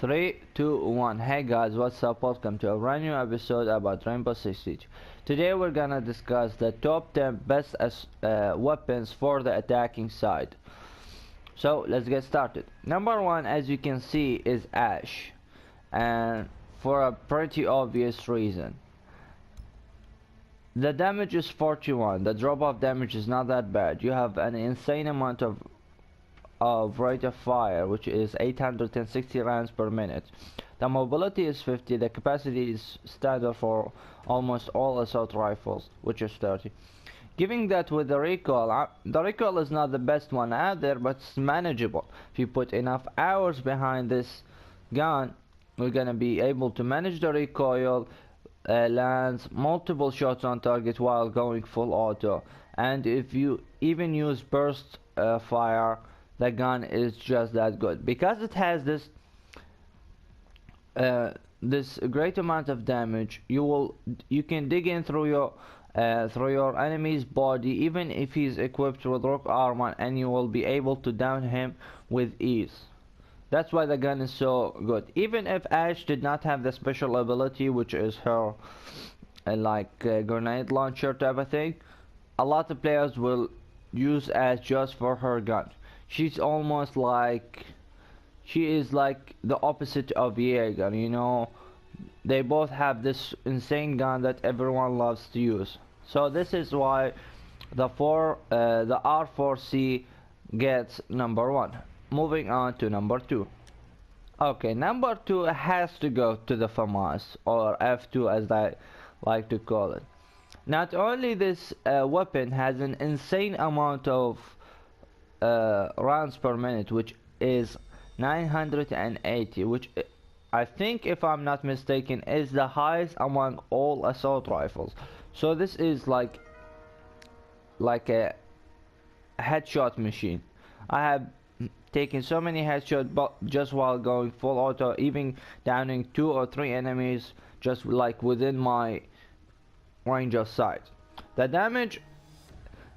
3, 2, 1. Hey guys, what's up? Welcome to a brand new episode about Rainbow Six Siege. Today we're gonna discuss the top 10 best weapons for the attacking side. So let's get started. Number 1, as you can see, is Ash, and for a pretty obvious reason. The damage is 41. The drop off damage is not that bad. You have an insane amount of rate of fire, which is 860 rounds per minute. The mobility is 50. The capacity is standard for almost all assault rifles, which is 30. Giving that with the recoil is not the best one out there, but it's manageable. If you put enough hours behind this gun, we're gonna be able to manage the recoil, lands multiple shots on target while going full auto, and if you even use burst fire, the gun is just that good because it has this great amount of damage. You can dig in through your enemy's body even if he's equipped with rock armor, and you will be able to down him with ease. That's why the gun is so good. Even if Ash did not have the special ability, which is her grenade launcher type of thing, a lot of players will use Ash just for her gun. She is like the opposite of Jaeger, you know. They both have this insane gun that everyone loves to use. So this is why the R4C gets number 1. Moving on to number 2. Okay, number 2 has to go to the FAMAS, or F2 as I like to call it. Not only this weapon has an insane amount of rounds per minute, which is 980, which I think, if I'm not mistaken, is the highest among all assault rifles. So this is like a headshot machine. I have taken so many headshots just while going full auto, even downing 2 or 3 enemies just like within my range of sight. The damage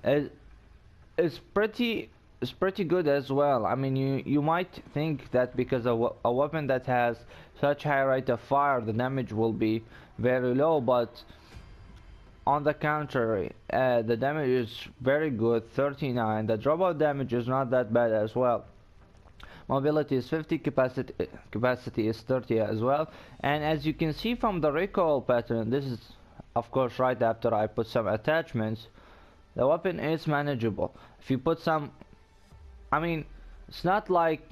is pretty good as well. I mean, you might think that because a weapon that has such high rate of fire, the damage will be very low, but on the contrary, the damage is very good, 39. The drop off damage is not that bad as well. Mobility is 50, capacity is 30 as well. And as you can see from the recoil pattern, this is of course right after I put some attachments, the weapon is manageable. If you put some, I mean, it's not like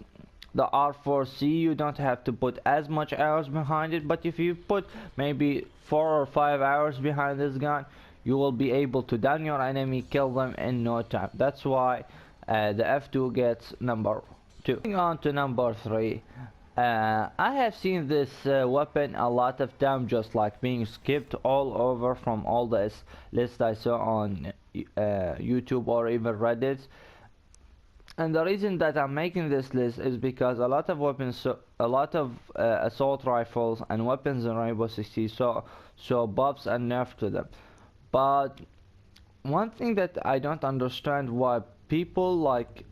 the R4C, you don't have to put as much hours behind it, but if you put maybe 4 or 5 hours behind this gun, you will be able to down your enemy, kill them in no time. That's why the F2 gets number 2. Moving on to number 3. I have seen this weapon a lot of time, just like being skipped all over from all this list I saw on YouTube or even Reddit. And the reason that I'm making this list is because a lot of weapons, a lot of assault rifles and weapons in Rainbow Six Siege so buffs and nerfs to them. But one thing that I don't understand, why people like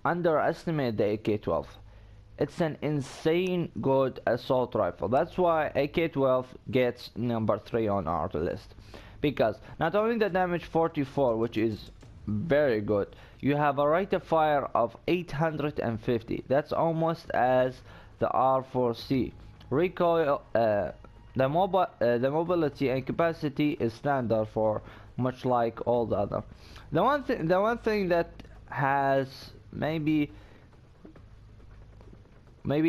underestimate the AK-12. It's an insane good assault rifle. That's why AK-12 gets number 3 on our list. Because not only the damage 44, which is very good, you have a rate of fire of 850. That's almost as the R4C. Recoil, the mobility and capacity is standard for much like all the other. The one thing that has maybe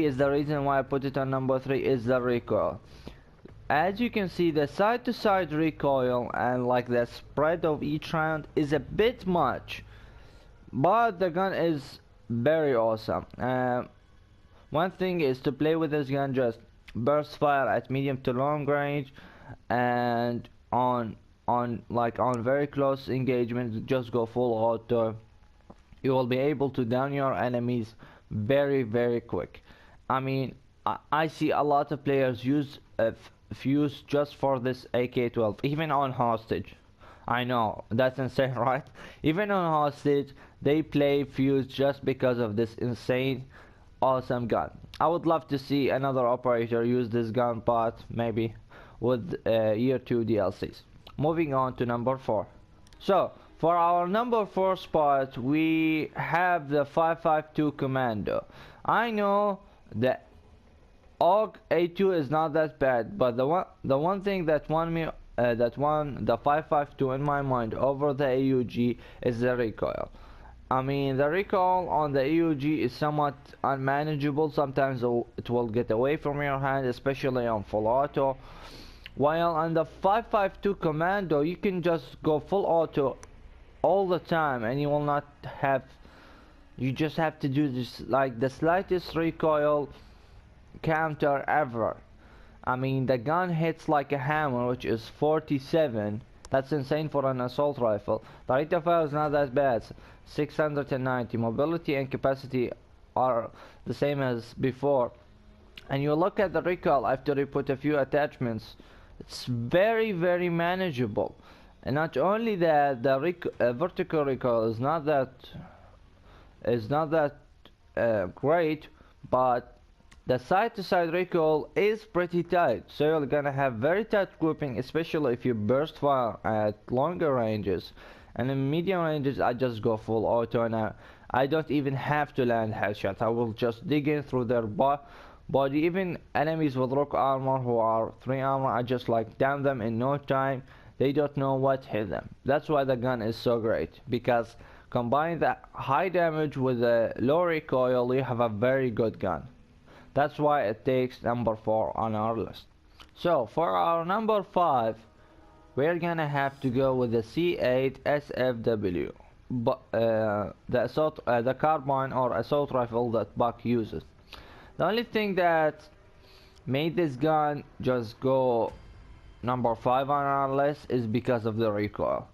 is the reason why I put it on number 3 is the recoil. As you can see, the side to side recoil and like the spread of each round is a bit much, but the gun is very awesome. One thing is to play with this gun, just burst fire at medium to long range, and on very close engagement, just go full auto. You will be able to down your enemies very quick. I mean, I see a lot of players use fuse just for this AK-12, even on hostage. I know, that's insane, right? Even on hostage, they play fuse just because of this insane, awesome gun. I would love to see another operator use this gun, but maybe with year 2 DLCs. Moving on to number 4. So for our number 4 spot, we have the 552 Commando. I know that AUG A2 is not that bad, but the one thing that won me the 552 in my mind over the AUG is the recoil. I mean, the recoil on the AUG is somewhat unmanageable. Sometimes it will get away from your hand, especially on full auto. While on the 552 Commando, you can just go full auto all the time, and you will not have. You just have to do this like the slightest recoil counter ever. I mean, the gun hits like a hammer, which is 47. That's insane for an assault rifle. The rate of fire is not that bad, 690. Mobility and capacity are the same as before. And you look at the recoil after you put a few attachments, it's very manageable. And not only that, the vertical recoil is not that great, but the side-to-side recoil is pretty tight, so you're gonna have very tight grouping, especially if you burst fire at longer ranges. And in medium ranges, I just go full auto, and I don't even have to land headshots. I will just dig in through their body. Even enemies with rock armor who are 3 armor, I just like down them in no time. They don't know what hit them. That's why the gun is so great, because combine the high damage with the low recoil, you have a very good gun. That's why it takes number 4 on our list. So for our number 5, we're gonna have to go with the C8 SFW, but the carbine or assault rifle that Buck uses. The only thing that made this gun just go number 5 on our list is because of the recoil.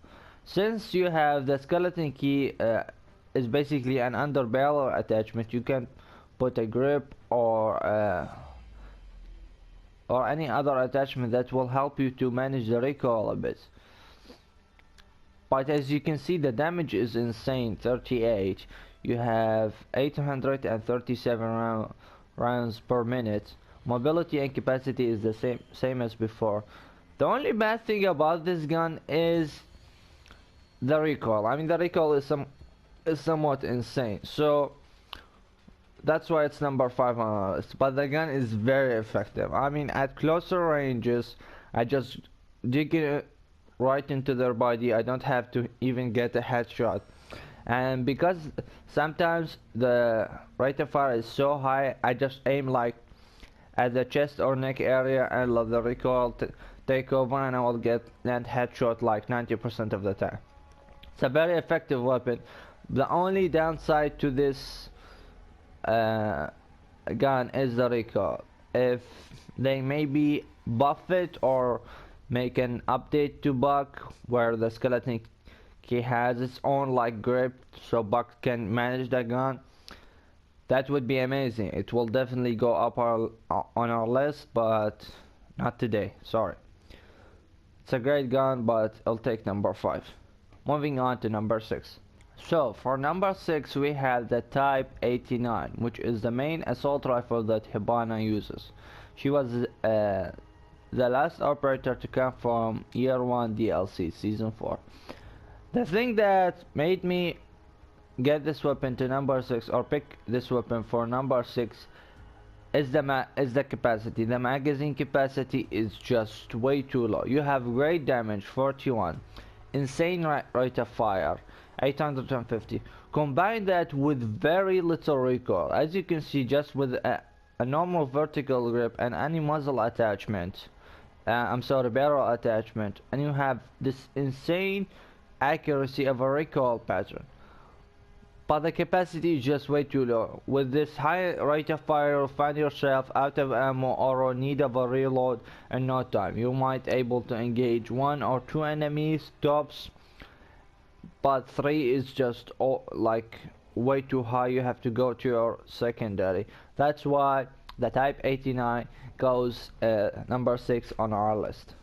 Since you have the skeleton key, is basically an underbarrel attachment, you can put a grip or any other attachment that will help you to manage the recoil a bit. But as you can see, the damage is insane, 38. You have 837 rounds per minute. Mobility and capacity is the same as before. The only bad thing about this gun is the recoil. I mean, the recoil is somewhat insane. So that's why it's number 5 on our list. But the gun is very effective. I mean, at closer ranges, I just dig it right into their body. I don't have to even get a headshot. And because sometimes the rate of fire is so high, I just aim like at the chest or neck area and let the recoil take over, and I will get land headshot like 90% of the time. It's a very effective weapon. The only downside to this gun is the recoil. If they maybe buff it or make an update to Buck where the skeleton key has its own like grip, so Buck can manage the gun, that would be amazing. It will definitely go up on our list, but not today, sorry. It's a great gun, but I'll take number 5. Moving on to number 6. So for number 6, we have the Type 89, which is the main assault rifle that Hibana uses. She was the last operator to come from year 1 DLC season 4. The thing that made me get this weapon to number 6 or pick this weapon for number 6 is the capacity. The magazine capacity is just way too low. You have great damage, 41, insane rate of fire, 850. Combine that with very little recoil. As you can see, just with a normal vertical grip and any muzzle attachment, barrel attachment, and you have this insane accuracy of a recoil pattern. But the capacity is just way too low. With this high rate of fire, you'll find yourself out of ammo or in need of a reload in no time. You might able to engage 1 or 2 enemies tops, but 3 is just like way too high. You have to go to your secondary. That's why the Type 89 goes number 6 on our list.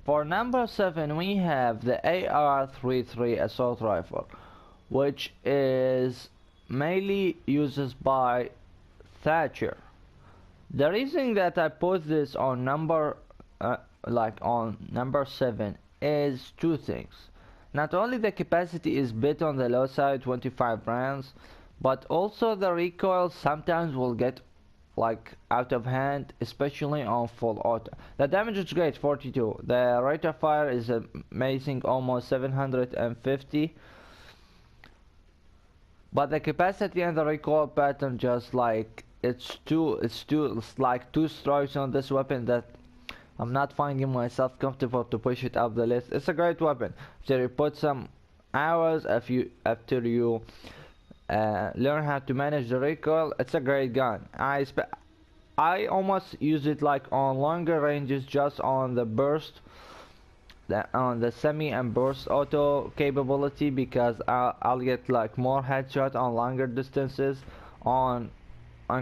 For number 7, we have the AR-33 assault rifle, which is mainly used by Thatcher. The reason that I put this on number on number 7 is two things. Not only the capacity is bit on the low side, 25 rounds, but also the recoil sometimes will get like out of hand, especially on full auto. The damage is great, 42. The rate of fire is amazing, almost 750. But the capacity and the recoil pattern just like it's like two strikes on this weapon that I'm not finding myself comfortable to push it up the list. It's a great weapon. After you put some hours, after you learn how to manage the recoil, it's a great gun. I almost use it like on longer ranges, just on the burst, on the semi and burst auto capability, because I'll get like more headshot on longer distances. On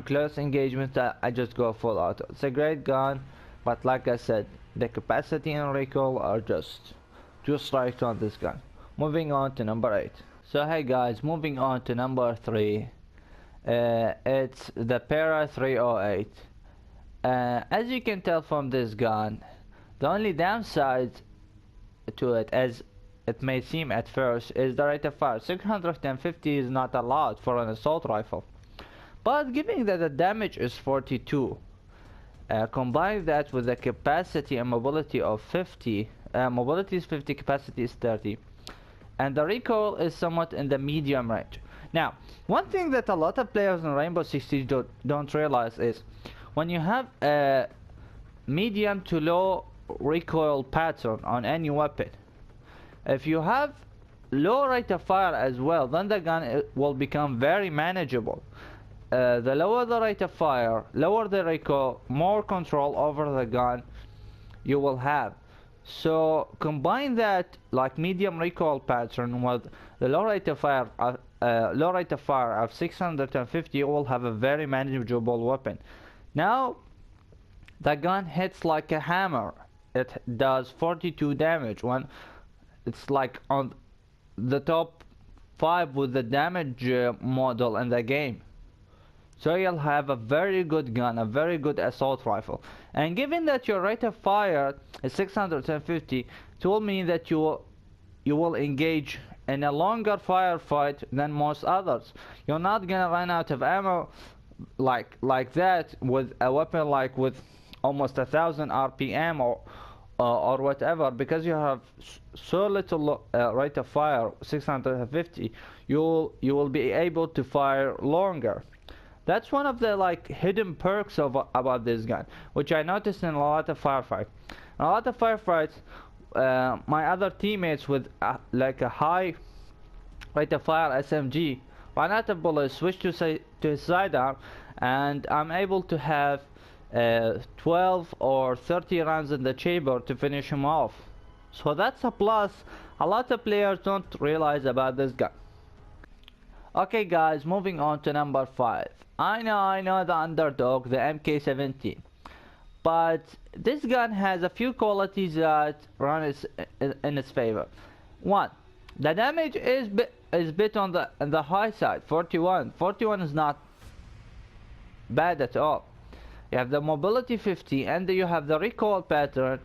close engagements, I just go full auto. It's a great gun, but like I said, the capacity and recoil are just two strikes on this gun. Moving on to number 8. So hey guys, moving on to number 3. It's the Para 308. As you can tell from this gun, the only downside to it, as it may seem at first, is the rate of fire. 650 is not a lot for an assault rifle, but given that the damage is 42, combine that with the capacity and mobility of 50, mobility is 50, capacity is 30, and the recoil is somewhat in the medium range. Now, one thing that a lot of players in Rainbow Six Siege don't realize is when you have a medium to low recoil pattern on any weapon, if you have low rate of fire as well, then the gun will become very manageable. The lower the rate of fire, lower the recoil, more control over the gun you will have. So combine that like medium recoil pattern with the low rate of fire of 650, you will have a very manageable weapon. Now the gun hits like a hammer. It does 42 damage when it's like on the top 5 with the damage model in the game. So you'll have a very good gun, a very good assault rifle. And given that your rate of fire is 650, it will mean that you will engage in a longer firefight than most others. You're not gonna run out of ammo like that with a weapon like with almost 1000 RPM or whatever, because you have so little rate of fire, 650. You will be able to fire longer. That's one of the like hidden perks about this gun, which I noticed in a lot of firefights. In a lot of firefights, my other teammates with like a high rate of fire SMG run out of bullets, switch to his sidearm, and I'm able to have 12 or 30 rounds in the chamber to finish him off. So that's a plus a lot of players don't realize about this gun. Okay guys, moving on to number 5. I know the underdog, the MK17, but this gun has a few qualities that run in its favor. 1, the damage is bit on the high side, 41. 41 is not bad at all. You have the mobility 50, and you have the recoil pattern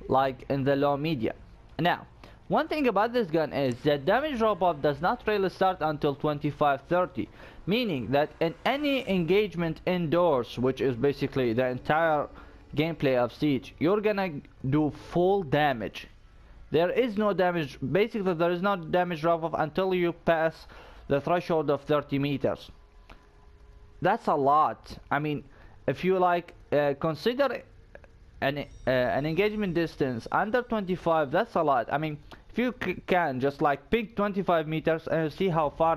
like in the low medium. Now, one thing about this gun is that damage drop-off does not really start until 25-30, meaning that in any engagement indoors, which is basically the entire gameplay of Siege, you're gonna do full damage. There is no damage, basically there is no damage drop-off until you pass the threshold of 30 meters. That's a lot. I mean, if you like consider an engagement distance under 25, that's a lot. I mean, if you can just like pick 25 meters and see how far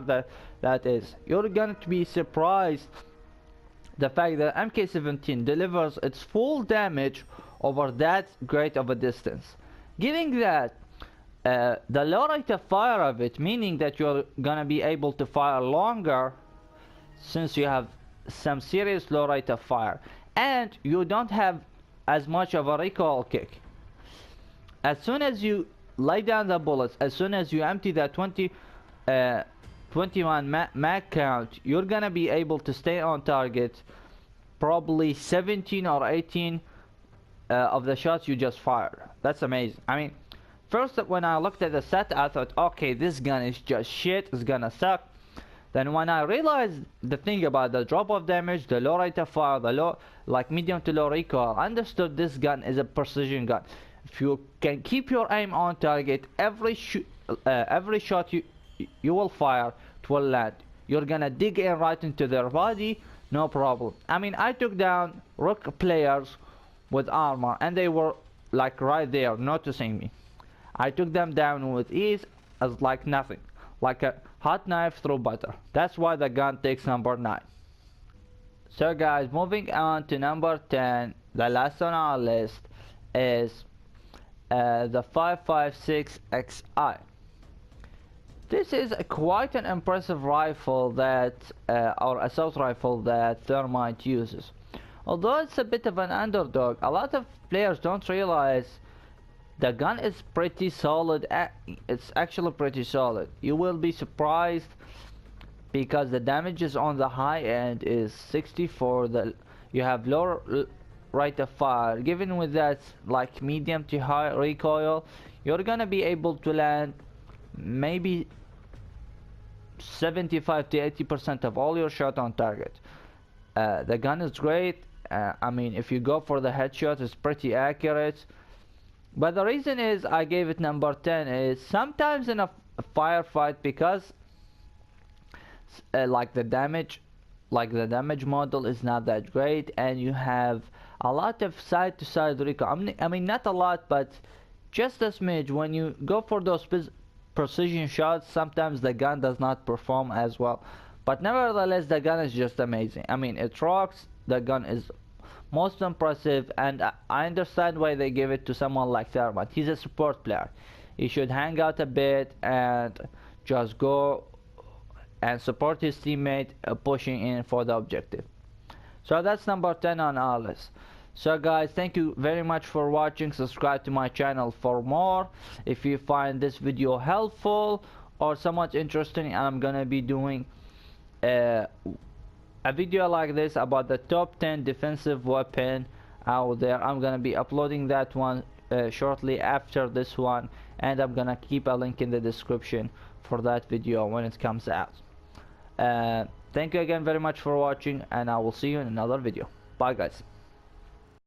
that is, you're going to be surprised the fact that MK17 delivers its full damage over that great of a distance. Given that the low rate of fire of it, meaning that you're gonna be able to fire longer since you have some serious low rate of fire, and you don't have as much of a recoil kick. As soon as you lay down the bullets, as soon as you empty that 21 mag count, you're gonna be able to stay on target probably 17 or 18 of the shots you just fired. That's amazing. I mean, first when I looked at the set, I thought, okay, this gun is just shit, it's gonna suck. Then when I realized the thing about the drop of damage, the low rate of fire, the low, like medium to low recoil, I understood this gun is a precision gun. If you can keep your aim on target, every shot you will fire, it will land. You're gonna dig in right into their body, no problem. I mean, I took down rook players with armor, and they were like right there, noticing me. I took them down with ease as like nothing, like a hot knife through butter. That's why the gun takes number 9. So guys, moving on to number 10, the last on our list is the 5.56 XI. This is quite an impressive rifle that, or assault rifle that Thermite uses. Although it's a bit of an underdog, a lot of players don't realize the gun is pretty solid. It's actually pretty solid. You will be surprised because the damages on the high end is 64. You have lower rate of fire. Given with that like medium to high recoil, you're gonna be able to land maybe 75 to 80% of all your shot on target. The gun is great. I mean, if you go for the headshot, it's pretty accurate. But the reason is I gave it number 10 is sometimes in a firefight, because like the damage model is not that great, and you have a lot of side to side recoil. I mean not a lot, but just a smidge. When you go for those precision shots, sometimes the gun does not perform as well. But nevertheless, the gun is just amazing. I mean, it rocks. The gun is most impressive, and I understand why they give it to someone like Thermite. He's a support player. He should hang out a bit and just go and support his teammate pushing in for the objective. So that's number 10 on our list. So guys, thank you very much for watching. Subscribe to my channel for more. If you find this video helpful or somewhat interesting, I'm gonna be doing a video like this about the top 10 defensive weapon out there. I'm gonna be uploading that one shortly after this one, and I'm gonna keep a link in the description for that video when it comes out. Thank you again very much for watching, and I will see you in another video. Bye guys.